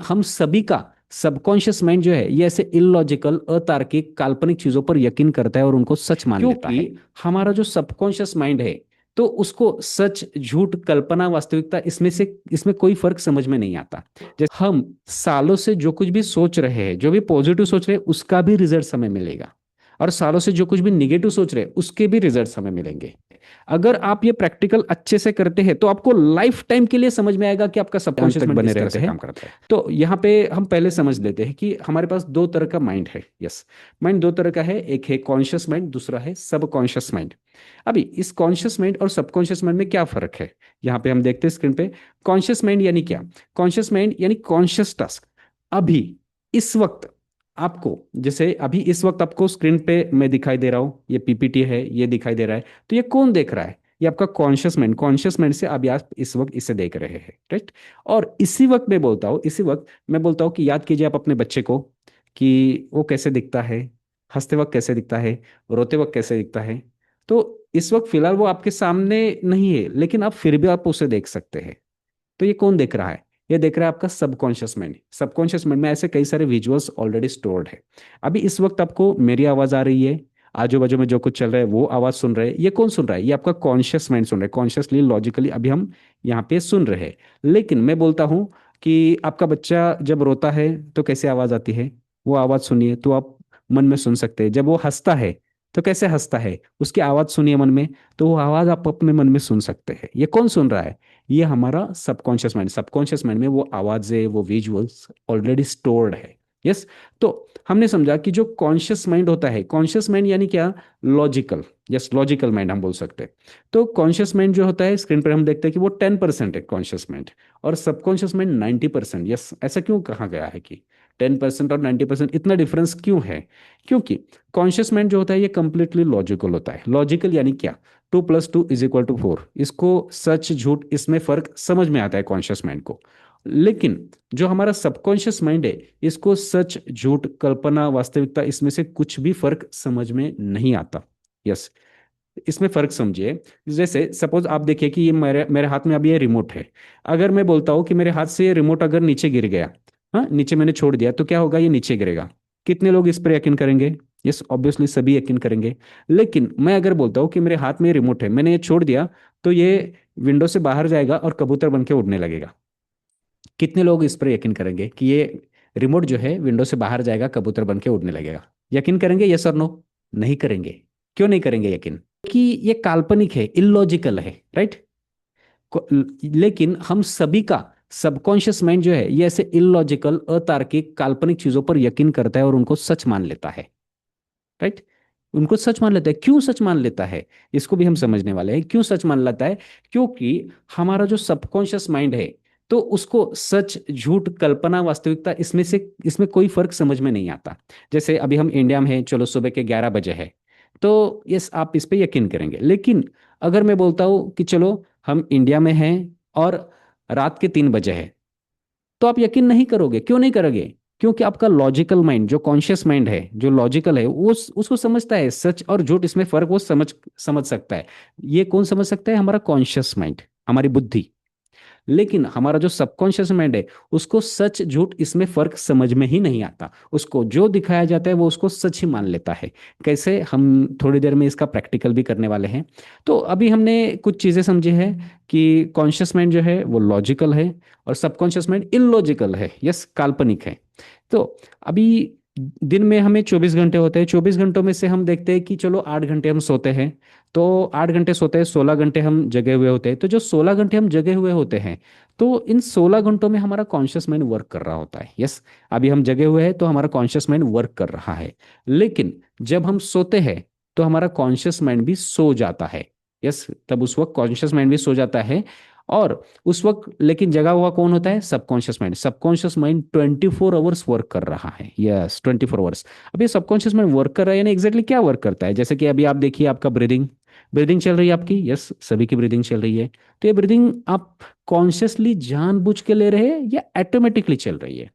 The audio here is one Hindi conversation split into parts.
हम सभी का सबकॉन्शियस माइंड जो है ये ऐसे इलॉजिकल, अतार्किक, काल्पनिक चीजों पर यकीन करता है और उनको सच मान लेता है। क्योंकि हमारा जो सबकॉन्शियस माइंड है, तो उसको सच, झूठ, कल्पना, वास्तविकता, इसमें कोई फर्क समझ में नहीं आता। जैसे हम सालों से जो कुछ भी सोच रहे हैं, जो भी पॉजिटिव सोच रहे हैं, उसका भी रिजल्ट हमें मिलेगा। और सालों से जो कुछ भी निगेटिव सोच रहे हैं, उसके भी रिजल्ट हमें मिलेंगे। अगर आप ये प्रैक्टिकल अच्छे से करते हैं, तो आपको लाइफ टाइम के लिए समझ में आएगा कि आपका सबकॉन्शियस माइंड किस तरह से काम करता है। तो यहाँ पे हम पहले समझ लेते हैं कि हमारे पास दो तरह का माइंड है। यस, माइंड दो तरह का है, एक है कॉन्शियस माइंड, दूसरा है सबकॉन्शियस माइंड। अभी इस कॉन्शियस माइंड और सबकॉन्शियस माइंड में क्या फर्क है, यहाँ पे हम देखते हैं स्क्रीन पे। कॉन्शियस माइंड यानी क्या? कॉन्शियस माइंड यानी कॉन्शियस टास्क। अभी इस वक्त आपको, जैसे अभी इस वक्त आपको स्क्रीन पे मैं दिखाई दे रहा हूं, ये पीपीटी है, ये दिखाई दे रहा है, तो ये कौन देख रहा है? ये आपका कॉन्शियस माइंड। कॉन्शियस माइंड से अभी आप इस वक्त इसे देख रहे हैं, राइट? और इसी वक्त मैं बोलता हूँ कि याद कीजिए आप अपने बच्चे को, कि वो कैसे दिखता है, हंसते वक्त कैसे दिखता है, रोते वक्त कैसे दिखता है। तो इस वक्त फिलहाल वो आपके सामने नहीं है, लेकिन आप फिर भी आप उसे देख सकते हैं। तो ये कौन देख रहा है? ये देख रहा है आपका सबकॉन्शियस माइंड। सबकॉन्शियस माइंड में ऐसे कई सारे विजुअल्स ऑलरेडी स्टोर्ड है। अभी इस वक्त आपको मेरी आवाज आ रही है, आजू बाजू में जो कुछ चल रहा है वो आवाज सुन रहे हैं, ये कौन सुन रहा है? ये आपका कॉन्शियस माइंड सुन रहा है। कॉन्शियसली, लॉजिकली अभी हम यहाँ पे सुन रहे हैं। लेकिन मैं बोलता हूँ कि आपका बच्चा जब रोता है तो कैसे आवाज आती है, वो आवाज सुनिए तो आप मन में सुन सकते हैं। जब वो हंसता है तो कैसे हंसता है, उसकी आवाज सुनिए मन में, तो वो आवाज आप अपने मन में सुन सकते हैं। ये कौन सुन रहा है? ये हमारा सबकॉन्शियस माइंड। सबकॉन्शियस माइंड में वो आवाजें, वो विजुअल्स ऑलरेडी स्टोर्ड है। यस। तो हमने समझा कि जो कॉन्शियस माइंड होता है, कॉन्शियस माइंड यानी क्या? लॉजिकल। यस, लॉजिकल माइंड हम बोल सकते हैं। तो कॉन्शियस माइंड जो होता है, स्क्रीन पर हम देखते हैं कि वो 10% है कॉन्शियस माइंड, और सबकॉन्शियस माइंड 90%। यस, ऐसा क्यों कहा गया है कि 10% और 90%, इतना डिफरेंस क्यों है? क्योंकि कॉन्शियस माइंड जो होता है ये कंप्लीटली लॉजिकल होता है। लॉजिकल यानी क्या? 2+2=4। इसको सच, झूठ, इसमें फर्क समझ में आता है कॉन्शियस माइंड को। लेकिन जो हमारा सबकॉन्शियस माइंड है, इसको सच, झूठ, कल्पना, वास्तविकता, इसमें से कुछ भी फर्क समझ में नहीं आता। यस, इसमें फर्क समझिए। जैसे सपोज आप देखिए कि ये मेरे मेरे हाथ में अभी ये रिमोट है। अगर मैं बोलता हूँ कि मेरे हाथ से ये रिमोट अगर नीचे गिर गया, हाँ, नीचे मैंने छोड़ दिया, तो क्या होगा? ये नीचे गिरेगा। कितने लोग इस पर यकीन करेंगे? यस, ऑब्वियसली सभी यकीन करेंगे। लेकिन मैं अगर बोलता हूँ कि मेरे हाथ में रिमोट है, मैंने ये छोड़ दिया, तो ये विंडो से बाहर जाएगा और कबूतर बन के उड़ने लगेगा। कितने लोग इस पर यकीन करेंगे कि ये रिमोट जो है विंडो से बाहर जाएगा, कबूतर बन के उड़ने लगेगा? यकीन करेंगे? यस और नो? नहीं करेंगे। क्यों नहीं करेंगे यकीन? कि ये काल्पनिक है, इलॉजिकल है, राइट? लेकिन हम सभी का सबकॉन्शियस माइंड जो है ये ऐसे इलॉजिकल, अतार्किक, काल्पनिक चीजों पर यकीन करता है और उनको सच मान लेता है, राइट? उनको सच मान लेता है। क्यों सच मान लेता है, इसको भी हम समझने वाले हैं। क्यों सच मान लेता है? क्योंकि हमारा जो सबकॉन्शियस माइंड है, तो उसको सच, झूठ, कल्पना, वास्तविकता, इसमें कोई फर्क समझ में नहीं आता। जैसे अभी हम इंडिया में हैं, चलो सुबह के 11 बजे है, तो यस, आप इस पे यकीन करेंगे। लेकिन अगर मैं बोलता हूँ कि चलो हम इंडिया में हैं और रात के 3 बजे है, तो आप यकीन नहीं करोगे। क्यों नहीं करोगे? क्योंकि आपका लॉजिकल माइंड, जो कॉन्शियस माइंड है, जो लॉजिकल है, वो उसको समझता है सच और झूठ, इसमें फर्क वो समझ समझ सकता है। ये कौन समझ सकता है? हमारा कॉन्शियस माइंड, हमारी बुद्धि। लेकिन हमारा जो सबकॉन्शियस माइंड है, उसको सच, झूठ, इसमें फर्क समझ में ही नहीं आता। उसको जो दिखाया जाता है वो उसको सच ही मान लेता है। कैसे? हम थोड़ी देर में इसका प्रैक्टिकल भी करने वाले हैं। तो अभी हमने कुछ चीजें समझी है कि कॉन्शियस माइंड जो है वो लॉजिकल है, और सबकॉन्शियस माइंड इलॉजिकल है, यस, काल्पनिक है। तो अभी दिन में हमें 24 घंटे होते हैं। 24 घंटों में से हम देखते हैं कि चलो 8 घंटे हम सोते हैं। तो 8 घंटे सोते हैं, 16 घंटे हम जगे हुए होते हैं। तो जो 16 घंटे हम जगे हुए होते हैं, तो इन 16 घंटों में हमारा कॉन्शियस माइंड वर्क कर रहा होता है। यस, अभी हम जगे हुए हैं तो हमारा कॉन्शियस माइंड वर्क कर रहा है। लेकिन जब हम सोते हैं, तो हमारा कॉन्शियस माइंड भी सो जाता है। यस, तब उस वक्त कॉन्शियस माइंड भी सो जाता है। और उस वक्त लेकिन जगा हुआ कौन होता है? Subconscious mind. Subconscious mind 24 hours work कर रहा है। Yes, 24 hours. अब ये सबकॉन्शियस माइंड वर्क कर रहा है, यानी एग्जैक्टली क्या वर्क करता है? जैसे कि अभी आप देखिए, आपका ब्रीदिंग, ब्रीदिंग चल रही है आपकी। यस, सभी की ब्रीदिंग चल रही है। तो ये ब्रीदिंग आप कॉन्शियसली जानबूझ के ले रहे हैं या ऑटोमेटिकली चल रही है?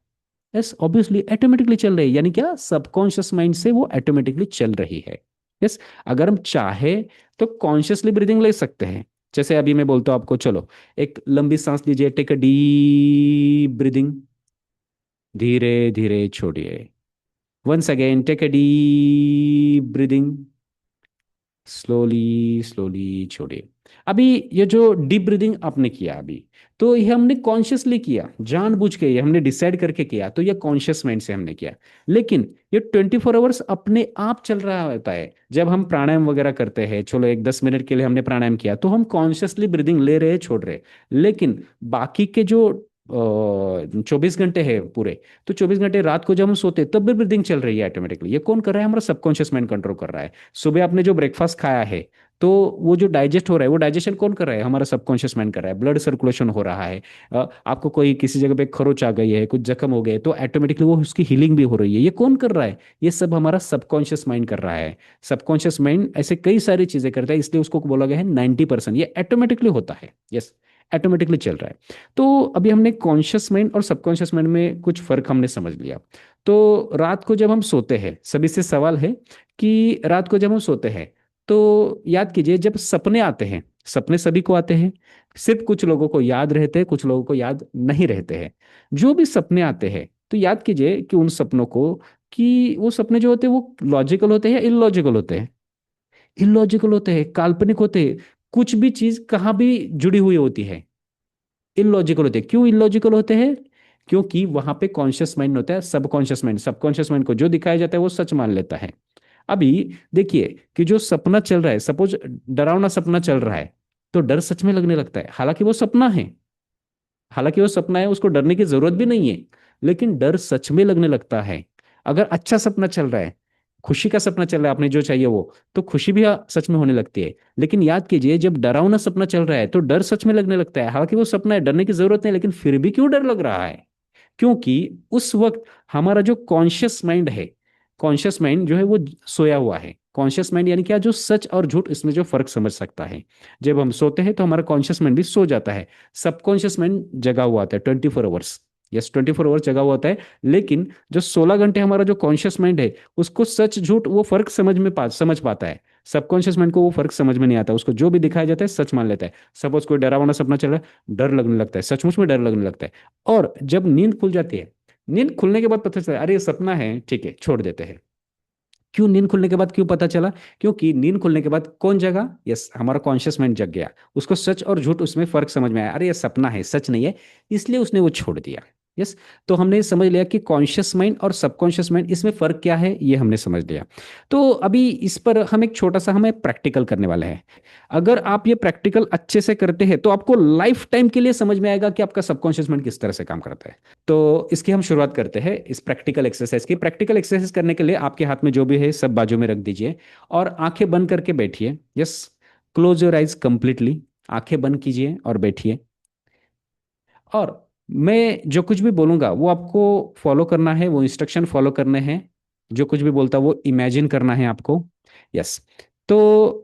यस, ऑब्वियसली ऑटोमेटिकली चल रही है। यानी क्या? सबकॉन्शियस माइंड से वो ऑटोमेटिकली चल रही है। यस, अगर हम चाहे तो कॉन्शियसली ब्रीदिंग ले सकते हैं। जैसे अभी मैं बोलता हूँ आपको, चलो एक लंबी सांस लीजिए, टेक अ डीप ब्रीदिंग। धीरे धीरे छोड़िए। Once again take a deep breathing, slowly slowly छोड़िए। अभी ये जो डीप ब्रीदिंग आपने किया अभी, तो ये हमने कॉन्शियसली किया, जानबूझ के ये हमने डिसाइड करके किया, तो ये कॉन्शियस माइंड से हमने किया। लेकिन ये 24 आवर्स अपने आप चल रहा होता है। जब हम प्राणायाम वगैरह करते हैं, चलो एक 10 मिनट के लिए हमने प्राणायाम किया, तो हम कॉन्शियसली ब्रीदिंग ले रहे हैं, छोड़ रहे हैं। लेकिन बाकी के जो 24 घंटे है पूरे, तो 24 घंटे रात को जब हम सोते हैं, तब भी ब्रीदिंग चल रही है ऑटोमेटिकली। ये कौन कर रहा है? हमारा सबकॉन्शियस माइंड कंट्रोल कर रहा है। सुबह आपने जो ब्रेकफास्ट खाया है, तो वो जो डाइजेस्ट हो रहा है, वो डाइजेशन कौन कर रहा है? हमारा सबकॉन्शियस माइंड कर रहा है। ब्लड सर्कुलेशन हो रहा है। आपको कोई किसी जगह पे खरोच आ गई है, कुछ जख्म हो गए, तो ऑटोमेटिकली वो उसकी हीलिंग भी हो रही है। ये कौन कर रहा है? ये सब हमारा सबकॉन्शियस माइंड कर रहा है। सबकॉन्शियस माइंड ऐसे कई सारी चीजें करता है, इसलिए उसको बोला गया है 90%। ये ऑटोमेटिकली होता है। यस, ऑटोमेटिकली चल रहा है। तो अभी हमने कॉन्शियस माइंड और सबकॉन्शियस माइंड में कुछ फर्क हमने समझ लिया। तो रात को जब हम सोते हैं, सभी से सवाल है कि रात को जब हम सोते हैं, तो याद कीजिए, जब सपने आते हैं, सपने सभी को आते हैं, सिर्फ कुछ लोगों को याद रहते हैं, कुछ लोगों को याद नहीं रहते हैं। जो भी सपने आते हैं, तो याद कीजिए कि उन सपनों को, कि वो सपने जो होते हैं वो लॉजिकल होते हैं या इलॉजिकल होते हैं? इलॉजिकल होते हैं, काल्पनिक होते हैं। कुछ भी चीज कहाँ भी जुड़ी हुई होती है, इलॉजिकल होते हैं। क्यों इलॉजिकल होते हैं? क्योंकि वहां पे कॉन्शियस माइंड होता है, सबकॉन्शियस माइंड। सबकॉन्शियस माइंड को जो दिखाया जाता है वो सच मान लेता है। अभी देखिए कि जो सपना चल रहा है, सपोज डरावना सपना चल रहा है, तो डर सच में लगने लगता है, हालांकि वो सपना है। हालांकि वो सपना है, उसको डरने की जरूरत भी नहीं है, लेकिन डर सच में लगने लगता है। अगर अच्छा सपना चल रहा है, खुशी का सपना चल रहा है, आपने जो चाहिए वो, तो खुशी भी सच में होने लगती है। लेकिन याद कीजिए, जब डरावना सपना चल रहा है, तो डर सच में लगने लगता है, हालांकि वो सपना है, डरने की जरूरत नहीं, लेकिन फिर भी क्यों डर लग रहा है? क्योंकि उस वक्त हमारा जो कॉन्शियस माइंड है, कॉन्शियस माइंड जो है वो सोया हुआ है। कॉन्शियस माइंड यानी क्या? जो सच और झूठ, इसमें जो फर्क समझ सकता है। जब हम सोते हैं तो हमारा कॉन्शियस माइंड भी सो जाता है, सबकॉन्शियस माइंड जगा हुआ होता है 24 आवर्स। यस, 24 आवर्स जगा हुआ होता है। लेकिन जो 16 घंटे हमारा जो कॉन्शियस माइंड है, उसको सच झूठ वो फर्क समझ पाता है। सबकॉन्शियस माइंड को वो फर्क समझ में नहीं आता, उसको जो भी दिखाया जाता है सच मान लेता है। सपोज कोई डरावना सपना चल रहा है, डर लगने लगता है, सचमुच में डर लगने लगता है। और जब नींद खुल जाती है, नींद खुलने के बाद पता चलता है, अरे ये सपना है, ठीक है, छोड़ देते हैं। क्यों नींद खुलने के बाद क्यों पता चला? क्योंकि नींद खुलने के बाद कौन जगा? यस, हमारा कॉन्शियस माइंड जग गया। उसको सच और झूठ उसमें फर्क समझ में आया, अरे ये सपना है, सच नहीं है, इसलिए उसने वो छोड़ दिया। यस। तो हमने समझ लिया कि कॉन्शियस माइंड और सबकॉन्शियस माइंड, इसमें फर्क क्या है, ये हमने समझ लिया। तो अभी इस पर हम एक छोटा सा हमें प्रैक्टिकल करने वाले हैं। अगर आप ये प्रैक्टिकल अच्छे से करते हैं, तो आपको लाइफ टाइम के लिए समझ में आएगा कि आपका सबकॉन्शियस माइंड किस तरह से काम करता है। तो इसकी हम शुरुआत करते हैं, इस प्रैक्टिकल एक्सरसाइज की। प्रैक्टिकल एक्सरसाइज करने के लिए आपके हाथ में जो भी है सब बाजू में रख दीजिए, और आंखें बंद करके बैठिए। Yes, close your eyes completely. आंखें बंद कीजिए और बैठिए। और मैं जो कुछ भी बोलूंगा वो आपको फॉलो करना है, वो इंस्ट्रक्शन फॉलो करने हैं। जो कुछ भी बोलता वो इमेजिन करना है आपको। यस। तो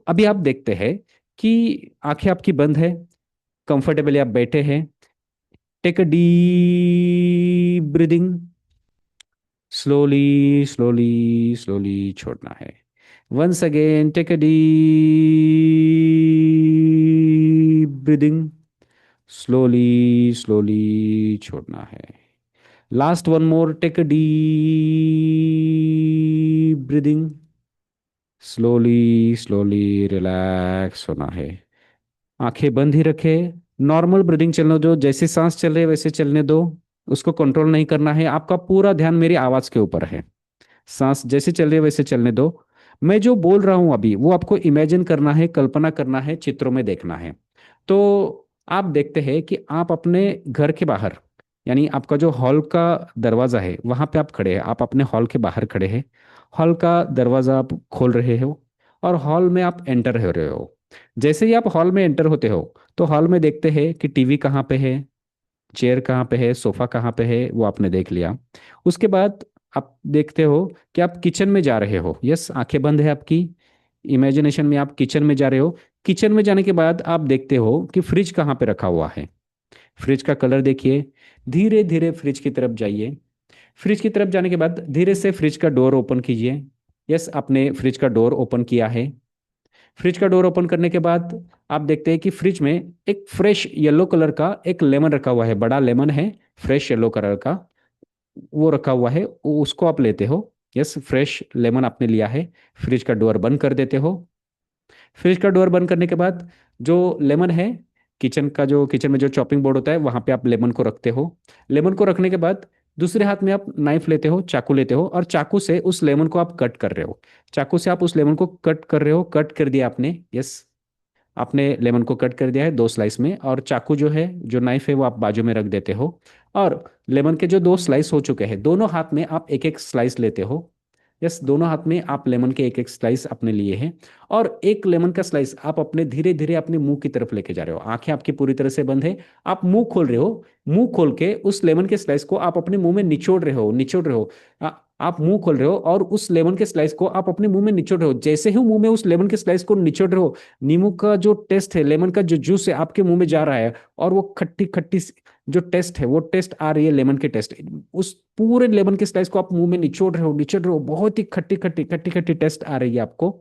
अभी आप देखते हैं कि आंखें आपकी बंद है, कंफर्टेबली आप बैठे हैं। Take a deep breathing, slowly slowly slowly छोड़ना है। Once again take a deep breathing, slowly slowly छोड़ना है। Last one more, take a deep breathing, slowly slowly relax होना है। आंखें बंद ही रखे, नॉर्मल ब्रीदिंग चलने दो, जैसे सांस चल रही है वैसे चलने दो। उसको कंट्रोल नहीं करना है, आपका पूरा ध्यान मेरी आवाज के ऊपर है। सांस जैसे चल रही है वैसे चलने दो। मैं जो बोल रहा हूं अभी, वो आपको इमेजिन करना है, कल्पना करना है, चित्रों में देखना है। तो आप देखते हैं कि आप अपने घर के बाहर, यानी आपका जो हॉल का दरवाजा है, वहां पे आप खड़े हैं, आप अपने हॉल के बाहर खड़े हैं। हॉल का दरवाजा आप खोल रहे हो, और हॉल में आप एंटर हो रहे हो। जैसे ही आप हॉल में एंटर होते हो, तो हॉल में देखते हैं कि टीवी कहाँ पे है, चेयर कहाँ पे है, सोफा कहाँ पे है, वो आपने देख लिया। उसके बाद आप देखते हो कि आप किचन में जा रहे हो। यस, आंखें बंद है आपकी, इमेजिनेशन में आप किचन में जा रहे हो। किचन में जाने के बाद आप देखते हो कि फ्रिज कहाँ पे रखा हुआ है। फ्रिज का कलर देखिए। धीरे धीरे फ्रिज की तरफ जाइए। फ्रिज की तरफ जाने के बाद धीरे से फ्रिज का डोर ओपन कीजिए। यस, आपने फ्रिज का डोर ओपन किया है। फ्रिज का डोर ओपन करने के बाद आप देखते हैं कि फ्रिज में एक फ्रेश येलो कलर का एक लेमन रखा हुआ है, बड़ा लेमन है, फ्रेश येलो कलर का। वो रखा हुआ है, उसको आप लेते हो। यस, फ्रेश लेमन आपने लिया है। फ्रिज का डोर बंद कर देते हो। फ्रिज का डोर बंद करने के बाद जो लेमन है, किचन में जो चॉपिंग बोर्ड होता है वहां पे आप लेमन को रखते हो। लेमन को रखने के बाद दूसरे हाथ में आप नाइफ लेते हो, चाकू लेते हो, और चाकू से उस लेमन को आप कट कर रहे हो। चाकू से आप उस लेमन को कट कर रहे हो, कट कर दिया आपने। यस, आपने लेमन को कट कर दिया है दो स्लाइस में, और चाकू जो है, जो नाइफ है, वो आप बाजू में रख देते हो। और लेमन के जो दो स्लाइस हो चुके हैं, दोनों हाथ में आप एक एक स्लाइस लेते हो। यस, दोनों हाथ में आप लेमन के एक एक स्लाइस अपने लिए हैं। और एक लेमन का स्लाइस आप अपने धीरे धीरे अपने मुंह की तरफ लेके जा रहे हो। आंखें आपकी पूरी तरह से बंद है, आप मुंह खोल रहे हो। मुंह खोल के उस लेमन के स्लाइस को आप अपने मुंह में निचोड़ रहे हो, निचोड़ रहे हो। आप मुंह खोल रहे हो और उस लेमन के स्लाइस को आप अपने मुंह में निचोड़ रहे हो। जैसे ही मुंह में उस लेमन के स्लाइस को निचोड़ रहे हो, नींबू का जो टेस्ट है, लेमन का जो जूस है, आपके मुंह में जा रहा है। और वो खट्टी खट्टी जो टेस्ट है, वो टेस्ट आ रही है, लेमन के टेस्ट। उस पूरे लेमन के स्लाइस को आप मुंह में निचोड़ रहे हो, निचोड़ रहे हो, बहुत ही खट्टी खट्टी खट्टी खट्टी टेस्ट आ रही है आपको।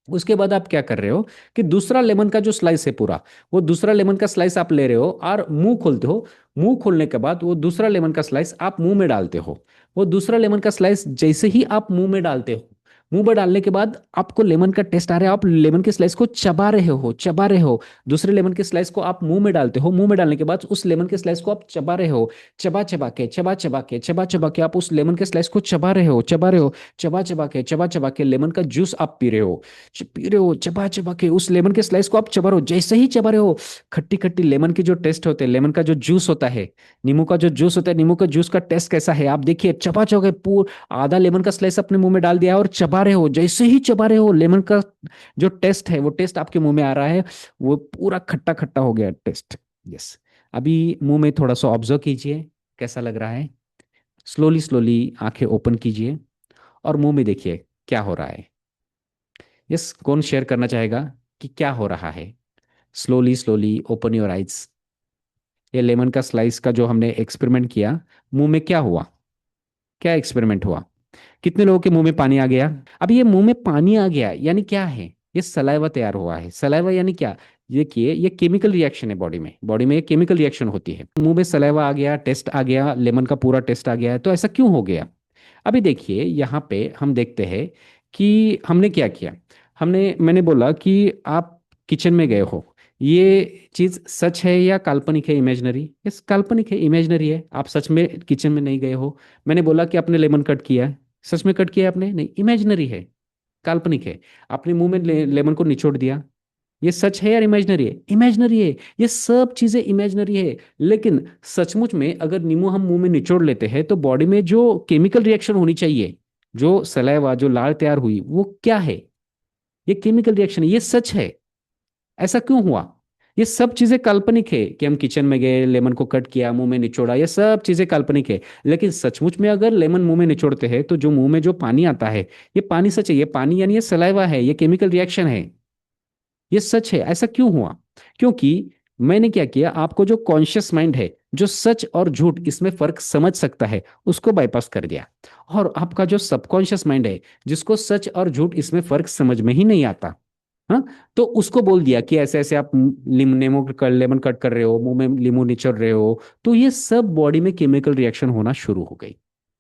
उसके बाद आप क्या कर रहे हो कि दूसरा लेमन का जो स्लाइस है पूरा, वो दूसरा लेमन का स्लाइस आप ले रहे हो और मुंह खोलते हो। मुंह खोलने के बाद वो दूसरा लेमन का स्लाइस आप मुंह में डालते हो। वो दूसरा लेमन का स्लाइस जैसे ही आप मुंह में डालते हो, मुंह में डालने के बाद आपको लेमन का टेस्ट आ रहा है, आप लेमन के स्लाइस को चबा रहे हो, चबा रहे हो। दूसरे लेमन के स्लाइस को आप मुंह में डालते हो, मुंह में डालने के बाद उस लेमन के स्लाइस को आप चबा रहे हो। चबा चबा के, चबा चबा के, चबा चबा के आप उस लेमन के स्लाइस को चबा रहे हो, चबा रहे हो। चबा चबा के, चबा चबा के लेमन का जूस आप पी रहे हो। पी रहे हो, चबा चबा के उस लेमन के स्लाइस को आप चबा रहे हो। जैसे ही चबा रहे हो, खट्टी खट्टी लेमन के जो टेस्ट होते हैं, लेमन का जो जूस होता है, नींबू का जो जूस होता है, नींबू का जूस का टेस्ट कैसा है आप देखिए। चबा चबा के पूरा आधा लेमन का स्लाइस अपने मुंह में डाल दिया और चबा रहे हो। जैसे ही चबा रहे हो, लेमन का जो टेस्ट है, वो टेस्ट आपके मुंह में आ रहा है। वो पूरा खट्टा खट्टा हो गया टेस्ट। यस, अभी मुंह में थोड़ा सा ऑब्जर्व कीजिए, कैसा लग रहा है। स्लोली स्लोली आंखें ओपन कीजिए और मुंह में देखिए क्या हो रहा है। यस, कौन शेयर करना चाहेगा कि क्या हो रहा है। Slowly slowly open your eyes. ये लेमन का स्लाइस का जो हमने एक्सपेरिमेंट किया, मुंह में क्या हुआ, क्या एक्सपेरिमेंट हुआ। कितने लोगों के मुंह में पानी आ गया। अब ये मुंह में पानी आ गया यानी क्या है, ये सलाइवा तैयार हुआ है। सलाइवा यानी क्या, देखिए ये केमिकल रिएक्शन है बॉडी में। बॉडी में एक केमिकल रिएक्शन होती है। मुंह में सलाइवा आ गया, टेस्ट आ गया, लेमन का पूरा टेस्ट आ गया है। तो ऐसा क्यों हो गया। अभी देखिए यहाँ पे हम देखते हैं कि हमने क्या किया। मैंने बोला कि आप किचन में गए हो। ये चीज सच है या काल्पनिक है, इमेजिनरी। यस, काल्पनिक है, इमेजिनरी है। आप सच में किचन में नहीं गए हो। मैंने बोला कि आपने लेमन कट किया है, सच में कट किया है आपने नहीं, इमेजिनरी है, काल्पनिक है। आपने मुंह में लेमन को निचोड़ दिया, ये सच है या इमेजिनरी है, इमेजिनरी है। ये सब चीजें इमेजिनरी है। लेकिन सचमुच में अगर नींबू हम मुंह में निचोड़ लेते हैं तो बॉडी में जो केमिकल रिएक्शन होनी चाहिए, जो सलाइवा जो लाल तैयार हुई, वो क्या है, ये केमिकल रिएक्शन है, ये सच है। ऐसा क्यों हुआ। ये सब चीजें काल्पनिक है कि हम किचन में गए, लेमन को कट किया, मुंह में निचोड़ा, ये सब चीजें काल्पनिक है। लेकिन सचमुच में अगर लेमन मुंह में निचोड़ते हैं तो जो मुंह में जो पानी आता है, ये पानी सच है। ये पानी यानी ये सलाइवा है, ये केमिकल रिएक्शन है, ये सच है। ऐसा क्यों हुआ, क्योंकि मैंने क्या किया, आपको जो कॉन्शियस माइंड है, जो सच और झूठ इसमें फर्क समझ सकता है, उसको बाईपास कर दिया। और आपका जो सबकॉन्शियस माइंड है, जिसको सच और झूठ इसमें फर्क समझ में ही नहीं आता, हाँ, तो उसको बोल दिया कि ऐसे ऐसे आप लेमन कट कर रहे हो, मुंह में लींबू निचोड़ रहे हो। तो ये सब बॉडी में केमिकल रिएक्शन होना शुरू हो गई।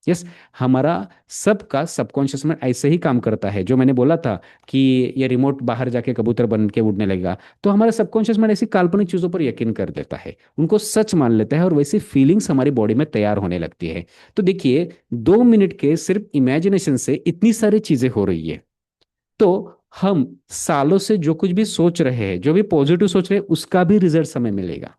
यस, हमारा सबका सबकॉन्शियस में ऐसे ही काम करता है। जो मैंने बोला था कि ये रिमोट बाहर जाके कबूतर बन के उड़ने लगेगा, तो हमारा सबकॉन्शियस माइंड ऐसी काल्पनिक चीजों पर यकीन कर देता है, उनको सच मान लेता है, और वैसी फीलिंग्स हमारी बॉडी में तैयार होने लगती है। तो देखिए, 2 मिनट के सिर्फ इमेजिनेशन से इतनी सारी चीजें हो रही है। तो हम सालों से जो कुछ भी सोच रहे हैं, जो भी पॉजिटिव सोच रहे हैं, उसका भी रिजल्ट हमें मिलेगा।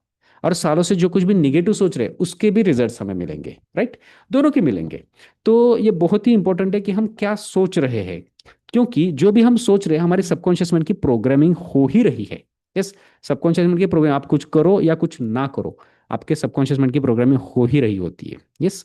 और सालों से जो कुछ भी निगेटिव सोच रहे हैं, उसके भी रिजल्ट हमें मिलेंगे। राइट, दोनों के मिलेंगे। तो ये बहुत ही इंपॉर्टेंट है कि हम क्या सोच रहे हैं, क्योंकि जो भी हम सोच रहे हैं, हमारे सबकॉन्शियस माइंड की प्रोग्रामिंग हो ही रही है। यस, सबकॉन्शियस माइंड की प्रोग्राम, आप कुछ करो या कुछ ना करो, आपके सबकॉन्शियस माइंड की प्रोग्रामिंग हो ही रही होती है। यस,